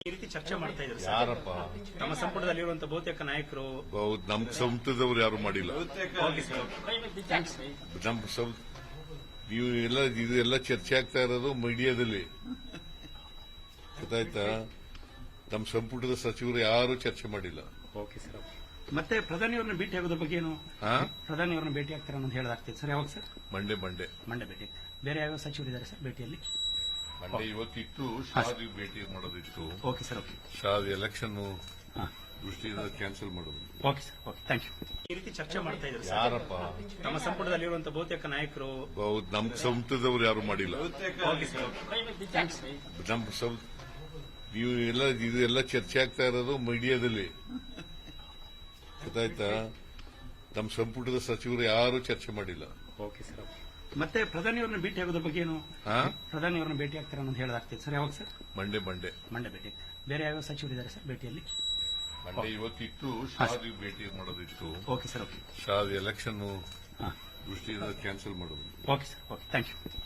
ಈ ರೀತಿ ಚರ್ಚೆ ಮಾಡ್ತಾ ಇದ್ರು ಯಾರಪ್ಪ ತಮ್ಮ ಸಂಪುಟದಲ್ಲಿರುವಂತಹ ಬಹುತೇಕ ನಾಯಕರು. ನಮ್ಮ ಸಂಸ್ಥದವ್ರು ಯಾರು ಮಾಡಿಲ್ಲ. Okay sir, thanks. ನಮ್ಮ ನೀವು ಇದೆಲ್ಲ ಚರ್ಚೆ ಆಗ್ತಾ ಇರೋದು ಮೀಡಿಯಾದಲ್ಲಿ, ಗೊತ್ತಾಯ್ತಾ? ನಮ್ಮ ಸಂಪುಟದ ಸಚಿವರು ಯಾರು ಚರ್ಚೆ ಮಾಡಿಲ್ಲ. Okay sir. ಮತ್ತೆ ಪ್ರಧಾನಿಯವರನ್ನ ಭೇಟಿ ಆಗೋದ್ರ ಬಗ್ಗೆ ಏನು? ಪ್ರಧಾನಿಯವರನ್ನ ಭೇಟಿ ಆಗ್ತಾರೆ ಅನ್ನೋದು ಹೇಳಲಾಗ್ತಿದೆ ಸರ್. ಯಾವಾಗ ಸರ್? ಮಂಡೆ ಭೇಟಿ ಆಗ್ತಾರೆ. ಬೇರೆ ಯಾವ ಸಚಿವರಿದ್ದಾರೆ ಸರ್ ಭೇಟಿಯಲ್ಲಿ? ಮಂಡೆ ಇವತ್ತಿತ್ತು, ಶಾದಿ ಭೇಟಿ ಮಾಡೋದಿತ್ತು. Okay sir, okay. ಶಾದಿ ಎಲೆಕ್ಷನ್ ದೃಷ್ಟಿಯಿಂದ ಕ್ಯಾನ್ಸಲ್ ಮಾಡೋದು. Okay sir, okay, thank you. ಈ ರೀತಿ ಚರ್ಚೆ ಮಾಡ್ತಾ ಇದ್ರು ಯಾರಪ್ಪ ತಮ್ಮ ಸಂಪುಟದಲ್ಲಿರುವಂತಹ ಬಹುತೇಕ ನಾಯಕರು. ನಮ್ಮ ಸಂಸ್ಥದವ್ರು ಯಾರು ಮಾಡಿಲ್ಲ. Okay sir, thanks. ನಮ್ಮ ನೀವು ಇದೆಲ್ಲ ಚರ್ಚೆ ಆಗ್ತಾ ಇರೋದು ಮೀಡಿಯಾದಲ್ಲಿ, ಗೊತ್ತಾಯ್ತಾ? ನಮ್ಮ ಸಂಪುಟದ ಸಚಿವರು ಯಾರು ಚರ್ಚೆ ಮಾಡಿಲ್ಲ. Okay sir. ಮತ್ತೆ ಪ್ರಧಾನಿಯವರನ್ನ ಭೇಟಿ ಆಗೋದ್ರ ಬಗ್ಗೆ ಏನು? ಪ್ರಧಾನಿಯವರನ್ನ ಭೇಟಿ ಆಗ್ತಾರೆ ಅನ್ನೋದು ಹೇಳಲಾಗ್ತಿದೆ ಸರ್. ಯಾವಾಗ ಸರ್? ಮಂಡೆ ಭೇಟಿ ಆಗ್ತಾರೆ. ಬೇರೆ ಯಾವ ಸಚಿವರಿದ್ದಾರೆ ಸರ್ ಭೇಟಿಯಲ್ಲಿ? ಮಂಡೆ ಇವತ್ತಿತ್ತು, ಶಾದಿ ಭೇಟಿ ಮಾಡೋದಿತ್ತು. Okay sir, okay. ಶಾದಿ ಎಲೆಕ್ಷನ್ ದೃಷ್ಟಿಯಿಂದ ಕ್ಯಾನ್ಸಲ್ ಮಾಡೋದು. Okay sir, okay, thank you.